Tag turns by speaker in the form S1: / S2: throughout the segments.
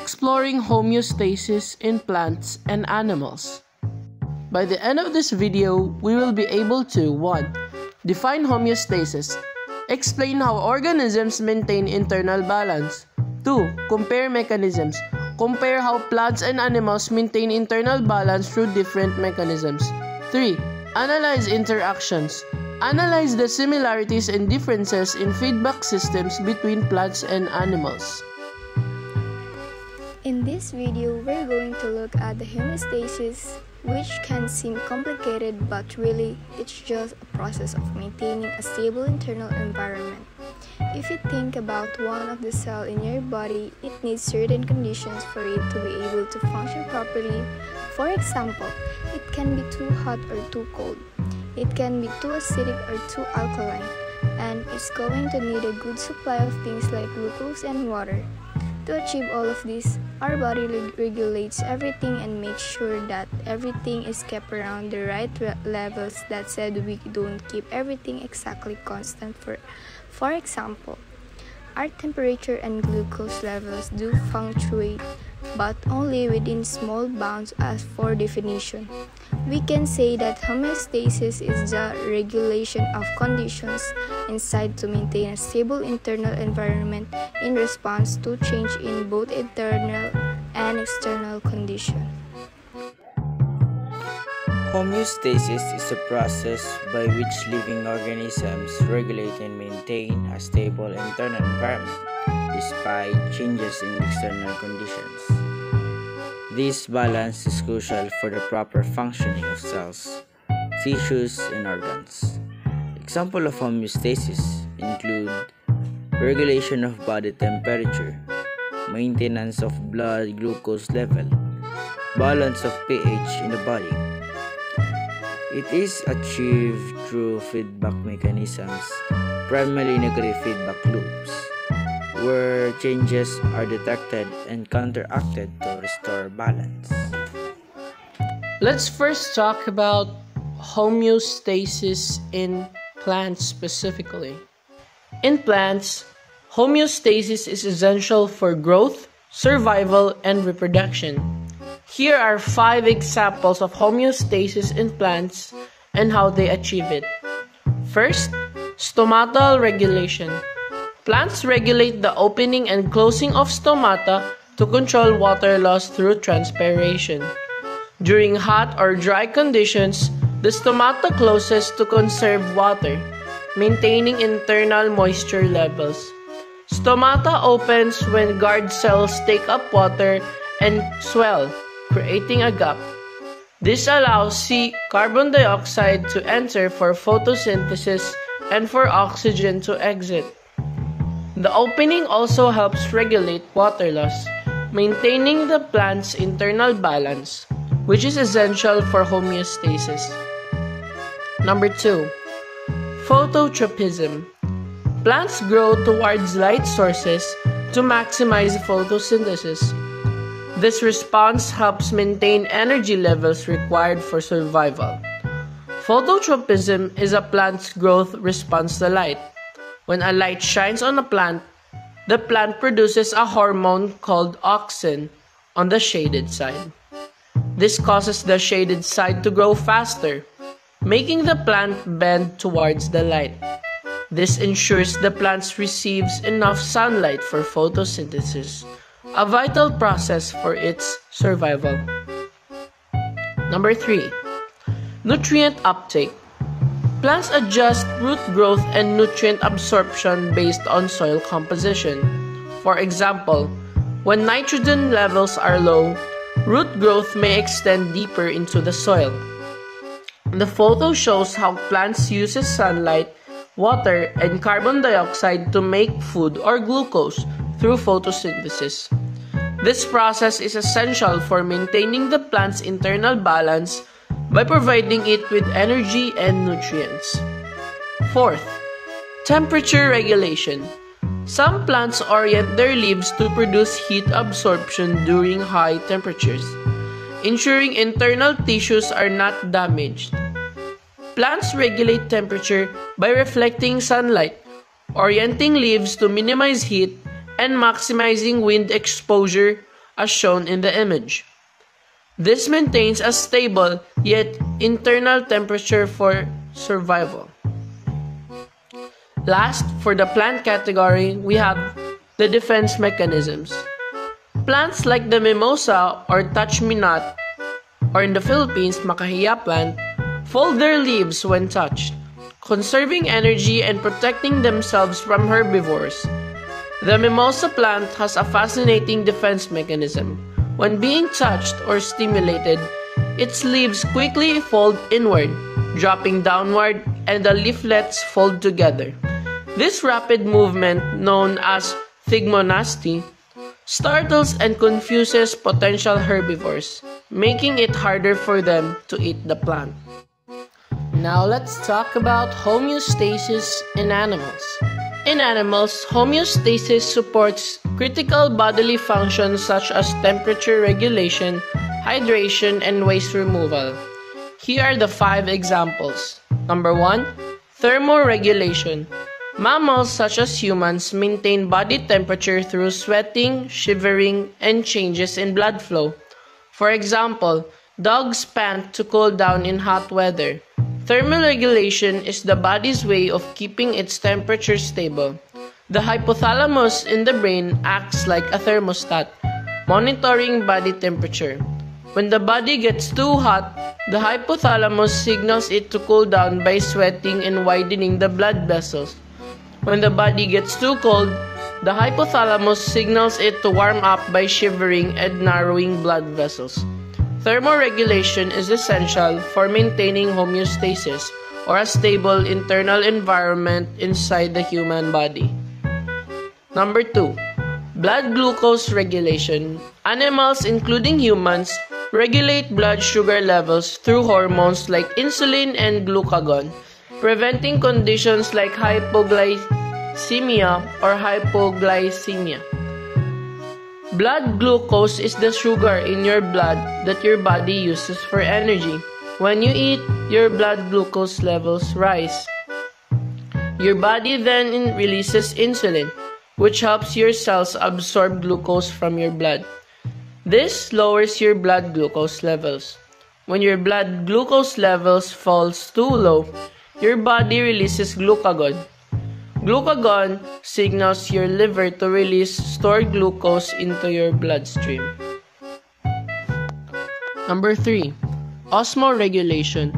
S1: exploring homeostasis in plants and animals. By the end of this video, we will be able to 1. Define homeostasis. Explain how organisms maintain internal balance. 2. Compare mechanisms. Compare how plants and animals maintain internal balance through different mechanisms. 3. Analyze interactions. Analyze the similarities and differences in feedback systems between plants and animals.
S2: In this video, we're going to look at the homeostasis, which can seem complicated, but really, it's just a process of maintaining a stable internal environment. If you think about one of the cells in your body, it needs certain conditions for it to be able to function properly. For example, it can be too hot or too cold. It can be too acidic or too alkaline, and it's going to need a good supply of things like glucose and water. To achieve all of this, our body regulates everything and makes sure that everything is kept around the right levels. That said, we don't keep everything exactly constant. For example, our temperature and glucose levels do fluctuate, but only within small bounds as for definition. We can say that homeostasis is the regulation of conditions inside to maintain a stable internal environment in response to change in both internal and external conditions.
S3: Homeostasis is a process by which living organisms regulate and maintain a stable internal environment despite changes in external conditions. This balance is crucial for the proper functioning of cells, tissues, and organs. Examples of homeostasis include regulation of body temperature, maintenance of blood glucose level, balance of pH in the body. It is achieved through feedback mechanisms, primarily negative feedback loops, where changes are detected and counteracted to restore balance.
S1: Let's first talk about homeostasis in plants specifically. In plants, homeostasis is essential for growth, survival, and reproduction. Here are 5 examples of homeostasis in plants and how they achieve it. First, stomatal regulation. Plants regulate the opening and closing of stomata to control water loss through transpiration. During hot or dry conditions, the stomata closes to conserve water, maintaining internal moisture levels. Stomata opens when guard cells take up water and swell, creating a gap. This allows carbon dioxide to enter for photosynthesis and for oxygen to exit. The opening also helps regulate water loss, maintaining the plant's internal balance, which is essential for homeostasis. Number 2. Phototropism. Plants grow towards light sources to maximize photosynthesis. This response helps maintain energy levels required for survival. Phototropism is a plant's growth response to light. When a light shines on a plant, the plant produces a hormone called auxin on the shaded side. This causes the shaded side to grow faster, making the plant bend towards the light. This ensures the plant receives enough sunlight for photosynthesis, a vital process for its survival. Number 3. Nutrient uptake. Plants adjust root growth and nutrient absorption based on soil composition. For example, when nitrogen levels are low, root growth may extend deeper into the soil. The photo shows how plants use sunlight, water, and carbon dioxide to make food or glucose through photosynthesis. This process is essential for maintaining the plant's internal balance by providing it with energy and nutrients. 4th, temperature regulation. Some plants orient their leaves to produce heat absorption during high temperatures, ensuring internal tissues are not damaged. Plants regulate temperature by reflecting sunlight, orienting leaves to minimize heat, and maximizing wind exposure as shown in the image. This maintains a stable yet internal temperature for survival. Last, for the plant category, we have the defense mechanisms. Plants like the mimosa or touch-me-not, or in the Philippines, makahiya plant, fold their leaves when touched, conserving energy and protecting themselves from herbivores. The mimosa plant has a fascinating defense mechanism. When being touched or stimulated, its leaves quickly fold inward, dropping downward, and the leaflets fold together. This rapid movement, known as thigmonasty, startles and confuses potential herbivores, making it harder for them to eat the plant. Now let's talk about homeostasis in animals. In animals, homeostasis supports critical bodily functions such as temperature regulation, hydration, and waste removal. Here are the 5 examples. Number 1. Thermoregulation. Mammals such as humans maintain body temperature through sweating, shivering, and changes in blood flow. For example, dogs pant to cool down in hot weather. Thermoregulation is the body's way of keeping its temperature stable. The hypothalamus in the brain acts like a thermostat, monitoring body temperature. When the body gets too hot, the hypothalamus signals it to cool down by sweating and widening the blood vessels. When the body gets too cold, the hypothalamus signals it to warm up by shivering and narrowing blood vessels. Thermoregulation is essential for maintaining homeostasis, or a stable internal environment inside the human body. Number 2. Blood glucose regulation. Animals, including humans, regulate blood sugar levels through hormones like insulin and glucagon, preventing conditions like hypoglycemia or hypoglycemia. Blood glucose is the sugar in your blood that your body uses for energy. When you eat, your blood glucose levels rise. Your body then releases insulin, which helps your cells absorb glucose from your blood. This lowers your blood glucose levels. When your blood glucose levels falls too low, your body releases glucagon. Glucagon signals your liver to release stored glucose into your bloodstream. Number 3. Osmoregulation.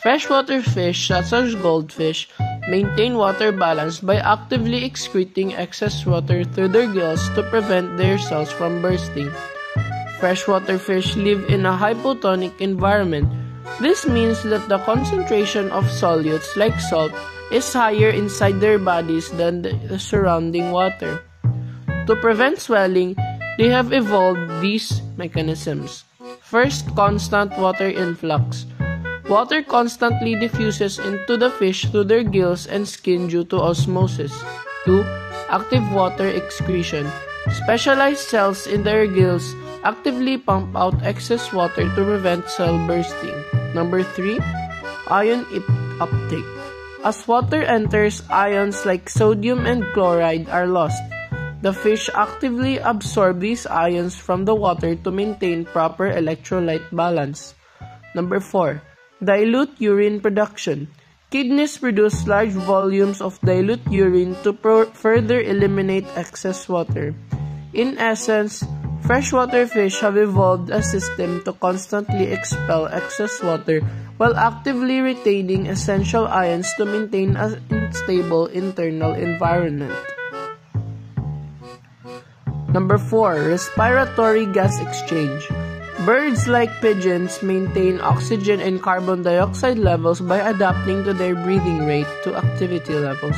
S1: Freshwater fish such as goldfish maintain water balance by actively excreting excess water through their gills to prevent their cells from bursting. Freshwater fish live in a hypotonic environment. This means that the concentration of solutes like salt is higher inside their bodies than the surrounding water. To prevent swelling, they have evolved these mechanisms. First, constant water influx. Water constantly diffuses into the fish through their gills and skin due to osmosis. 2. Active water excretion. Specialized cells in their gills actively pump out excess water to prevent cell bursting. Number 3. Ion uptake. As water enters, ions like sodium and chloride are lost. The fish actively absorb these ions from the water to maintain proper electrolyte balance. Number 4. Dilute urine production. Kidneys produce large volumes of dilute urine to further eliminate excess water. In essence, freshwater fish have evolved a system to constantly expel excess water while actively retaining essential ions to maintain a stable internal environment. Number 4. Respiratory gas exchange. Birds like pigeons maintain oxygen and carbon dioxide levels by adapting to their breathing rate to activity levels,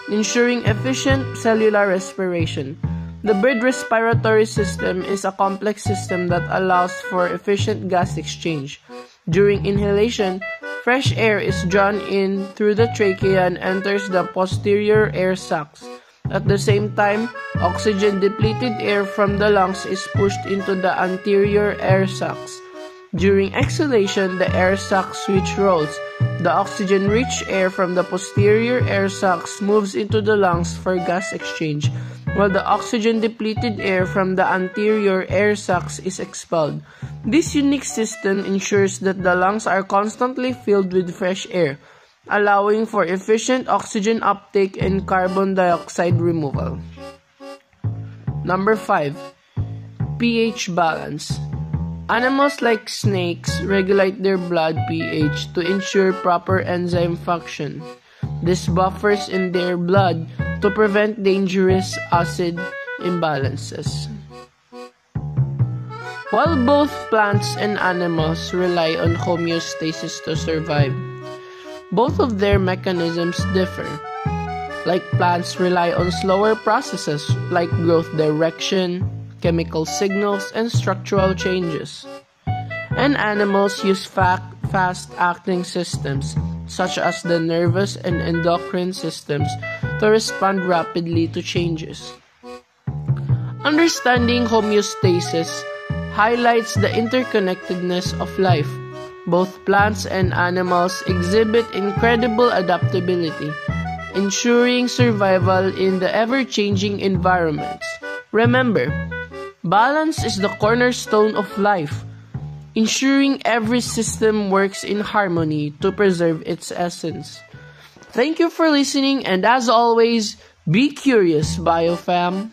S1: ensuring efficient cellular respiration. The bird respiratory system is a complex system that allows for efficient gas exchange. During inhalation, fresh air is drawn in through the trachea and enters the posterior air sacs. At the same time, oxygen-depleted air from the lungs is pushed into the anterior air sacs. During exhalation, the air sacs switch roles. The oxygen-rich air from the posterior air sacs moves into the lungs for gas exchange, while the oxygen-depleted air from the anterior air sacs is expelled. This unique system ensures that the lungs are constantly filled with fresh air, allowing for efficient oxygen uptake and carbon dioxide removal. Number 5. pH balance. Animals like snakes regulate their blood pH to ensure proper enzyme function. This buffers in their blood to prevent dangerous acid imbalances. While both plants and animals rely on homeostasis to survive, both of their mechanisms differ. Like plants rely on slower processes like growth direction, chemical signals, and structural changes. And animals use fast-acting systems, such as the nervous and endocrine systems, to respond rapidly to changes. Understanding homeostasis highlights the interconnectedness of life. Both plants and animals exhibit incredible adaptability, ensuring survival in the ever-changing environments. Remember, balance is the cornerstone of life, ensuring every system works in harmony to preserve its essence. Thank you for listening, and as always, be curious, BioFam.